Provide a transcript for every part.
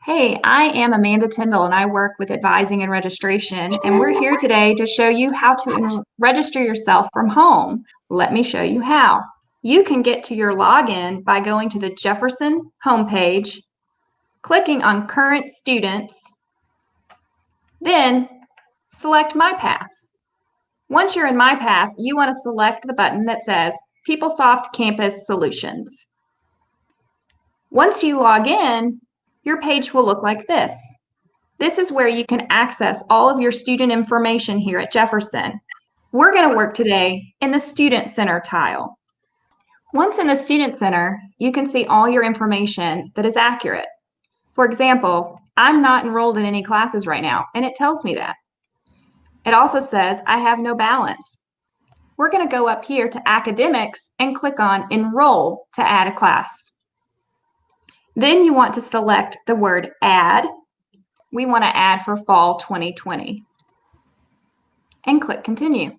Hey, I am Amanda Tyndall and I work with advising and registration, and we're here today to show you how to register yourself from home. Let me show you how. You can get to your login by going to the Jefferson homepage, clicking on Current Students, then select My Path. Once you're in My Path, you want to select the button that says PeopleSoft Campus Solutions. Once you log in, your page will look like this. This is where you can access all of your student information here at Jefferson. We're going to work today in the Student Center tile. Once in the Student Center, you can see all your information that is accurate. For example, I'm not enrolled in any classes right now, and it tells me that. It also says I have no balance. We're going to go up here to Academics and click on Enroll to add a class. Then you want to select the word Add. We want to add for fall 2020 and click Continue.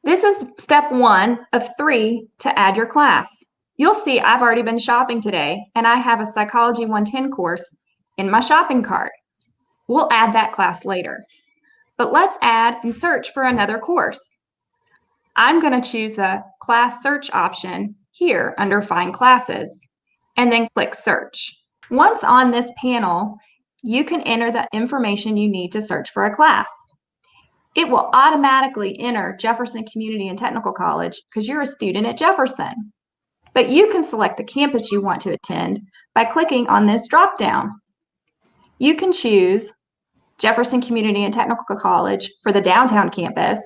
This is step 1 of 3 to add your class. You'll see I've already been shopping today and I have a Psychology 110 course in my shopping cart. We'll add that class later. But let's add and search for another course. I'm going to choose the class search option here under Find Classes and then click Search. Once on this panel, you can enter the information you need to search for a class. It will automatically enter Jefferson Community and Technical College because you're a student at Jefferson. But you can select the campus you want to attend by clicking on this drop-down. You can choose Jefferson Community and Technical College for the downtown campus,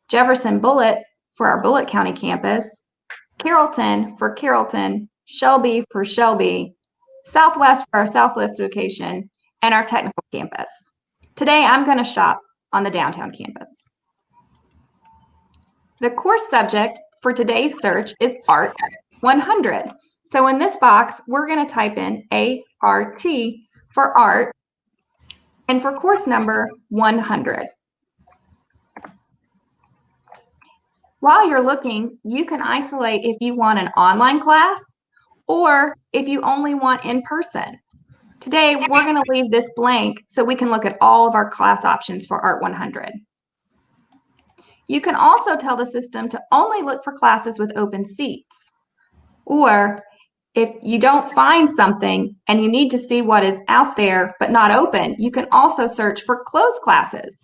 Jefferson Bullitt for our Bullitt County campus, Carrollton for Carrollton, Shelby for Shelby, Southwest for our Southwest location, and our technical campus. Today, I'm going to shop on the downtown campus. The course subject for today's search is Art 100. So in this box, we're going to type in ART for art and for course number 100. While you're looking, you can isolate if you want an online class or if you only want in-person. Today, we're going to leave this blank so we can look at all of our class options for Art 100. You can also tell the system to only look for classes with open seats. Or if you don't find something and you need to see what is out there but not open, you can also search for closed classes.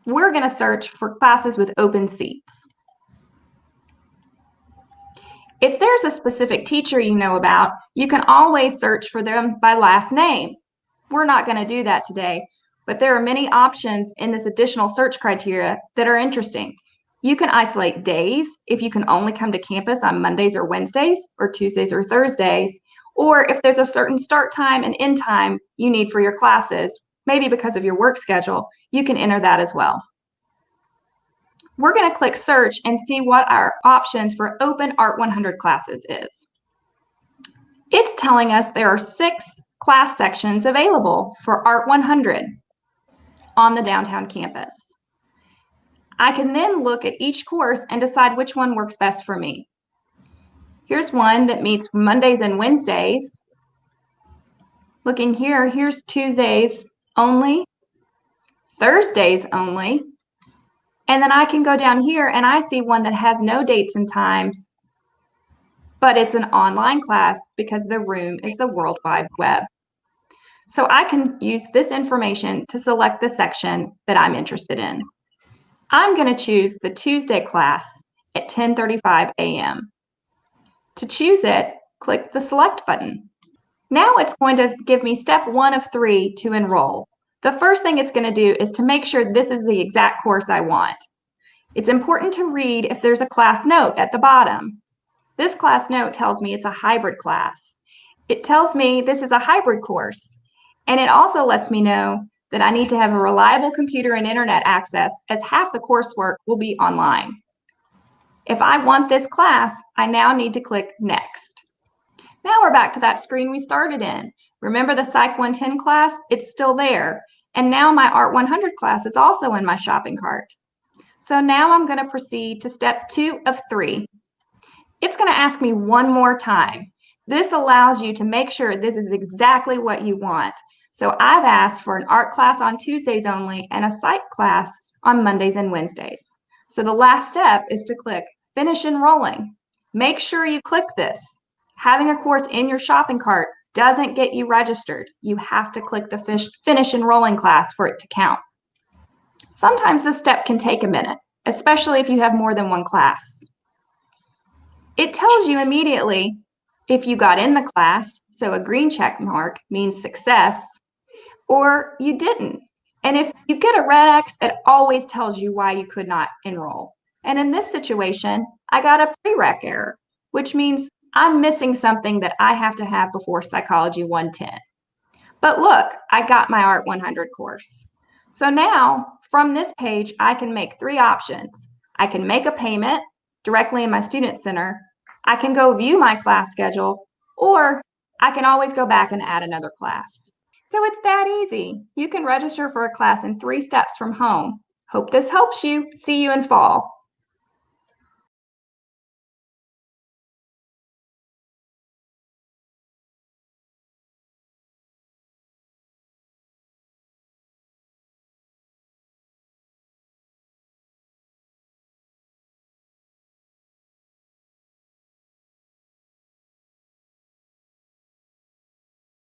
We're going to search for classes with open seats. If there's a specific teacher you know about, you can always search for them by last name. We're not going to do that today, but there are many options in this additional search criteria that are interesting. You can isolate days if you can only come to campus on Mondays or Wednesdays, or Tuesdays or Thursdays, or if there's a certain start time and end time you need for your classes, maybe because of your work schedule, you can enter that as well. We're going to click search and see what our options for open Art 100 classes is. It's telling us there are 6 class sections available for Art 100 on the downtown campus. I can then look at each course and decide which one works best for me. Here's one that meets Mondays and Wednesdays. Looking here, here's Tuesdays only, Thursdays only, and then I can go down here and I see one that has no dates and times, but it's an online class because the room is the World Wide Web. So I can use this information to select the section that I'm interested in. I'm going to choose the Tuesday class at 10:35 a.m. To choose it, click the Select button. Now it's going to give me step 1 of 3 to enroll. The first thing it's going to do is to make sure this is the exact course I want. It's important to read if there's a class note at the bottom. This class note tells me it's a hybrid class. It tells me this is a hybrid course, and it also lets me know that I need to have a reliable computer and internet access, as half the coursework will be online. If I want this class, I now need to click Next. Now we're back to that screen we started in. Remember the Psych 110 class? It's still there. And now my Art 100 class is also in my shopping cart. So now I'm going to proceed to step 2 of 3. It's going to ask me one more time. This allows you to make sure this is exactly what you want. So I've asked for an art class on Tuesdays only and a psych class on Mondays and Wednesdays. So the last step is to click Finish Enrolling. Make sure you click this. Having a course in your shopping cart doesn't get you registered. You have to click the Finish Enrolling class for it to count. Sometimes this step can take a minute, especially if you have more than one class. It tells you immediately if you got in the class, so a green check mark means success, or you didn't. And if you get a red X, it always tells you why you could not enroll. And in this situation, I got a prereq error, which means I'm missing something that I have to have before Psychology 110. But look, I got my Art 100 course. So now, from this page, I can make 3 options. I can make a payment directly in my Student Center, I can go view my class schedule, or I can always go back and add another class. So it's that easy. You can register for a class in 3 steps from home. Hope this helps you. See you in fall.